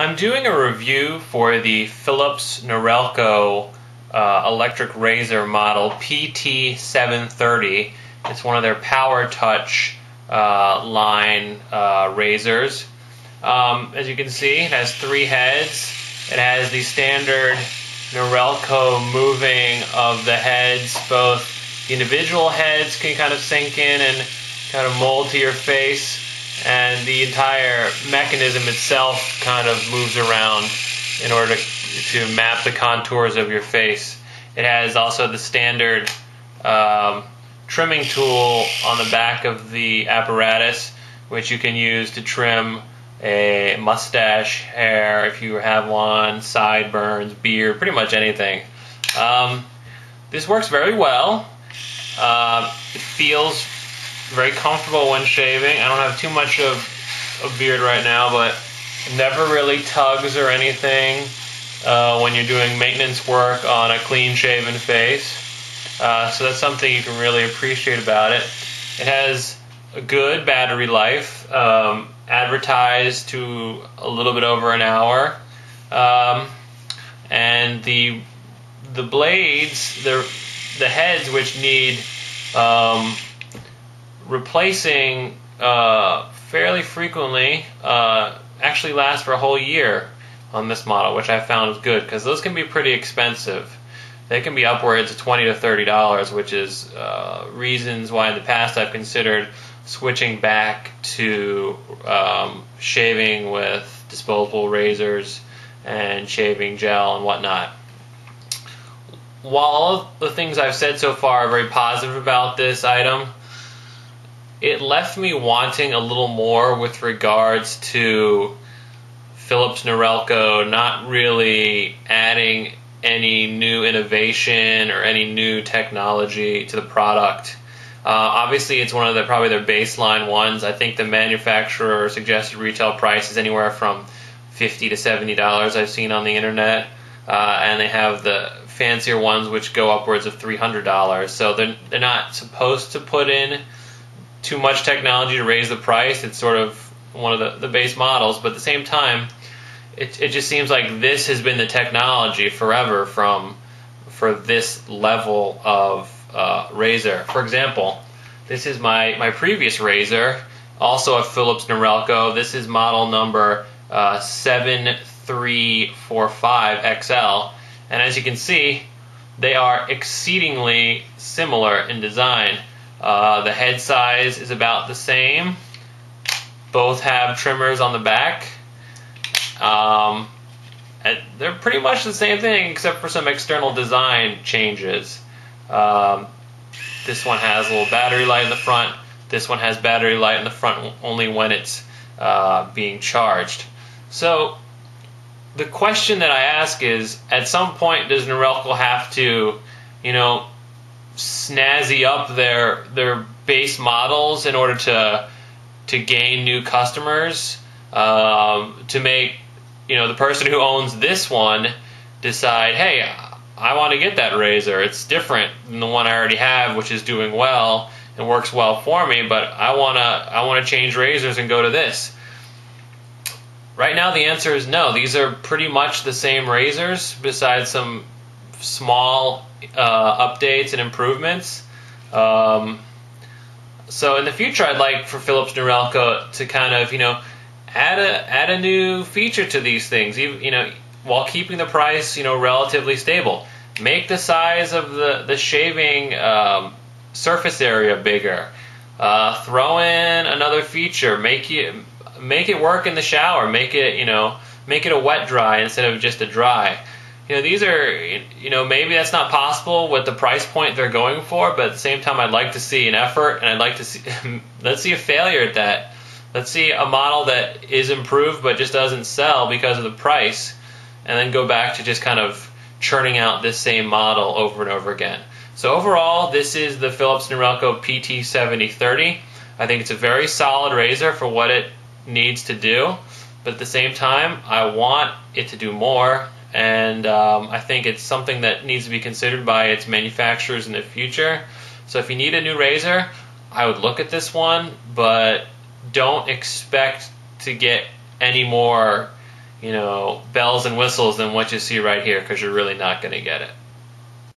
I'm doing a review for the Philips Norelco electric razor model PT730. It's one of their Powertouch line razors. As you can see, it has 3 heads. It has the standard Norelco moving of the heads. Both the individual heads can kind of sink in and kind of mold to your face, and the entire mechanism itself kind of moves around in order to map the contours of your face. It has also the standard trimming tool on the back of the apparatus, which you can use to trim a mustache, hair if you have one, sideburns, beard, pretty much anything. This works very well. It feels very comfortable when shaving. I don't have too much of a beard right now, but it never really tugs or anything when you're doing maintenance work on a clean shaven face. So that's something you can really appreciate about it. It has a good battery life, advertised to a little bit over an hour, and the blades, the heads, which need replacing fairly frequently, actually last for a whole year on this model, which I found is good because those can be pretty expensive. They can be upwards of $20 to $30, which is reasons why in the past I've considered switching back to shaving with disposable razors and shaving gel and whatnot. While all of the things I've said so far are very positive about this item, it left me wanting a little more with regards to Philips Norelco not really adding any new innovation or any new technology to the product. Obviously, it's one of probably their baseline ones. I think the manufacturer suggested retail price is anywhere from $50 to $70 I've seen on the internet, and they have the fancier ones which go upwards of $300. So they're not supposed to put in too much technology to raise the price. It's sort of one of the base models, but at the same time, it just seems like this has been the technology forever for this level of razor. For example, this is my previous razor, also a Philips Norelco. This is model number 7345XL, and as you can see, they are exceedingly similar in design. The head size is about the same. Both have trimmers on the back. And they're pretty much the same thing except for some external design changes. This one has a little battery light in the front. This one has battery light in the front only when it's being charged. So the question that I ask is, at some point does Norelco have to, snazzy up their base models in order to gain new customers, to make the person who owns this one decide, hey, I want to get that razor. It's different than the one I already have, which is doing well and works well for me, but I want to change razors and go to this. Right now the answer is no. These are pretty much the same razors besides some small updates and improvements. So in the future, I'd like for Philips Norelco to kind of add a new feature to these things, while keeping the price relatively stable. Make the size of the shaving surface area bigger. Throw in another feature. Make it work in the shower. Make it a wet dry instead of just a dry. These are, maybe that's not possible with the price point they're going for, but at the same time, I'd like to see an effort, and I'd like to see, let's see a failure at that. Let's see a model that is improved but just doesn't sell because of the price, and then go back to just kind of churning out this same model over and over again. So overall, this is the Philips Norelco PT730. I think it's a very solid razor for what it needs to do, but at the same time, I want it to do more. And I think it's something that needs to be considered by its manufacturers in the future. So if you need a new razor, I would look at this one, but don't expect to get any more bells and whistles than what you see right here, because you're really not going to get it.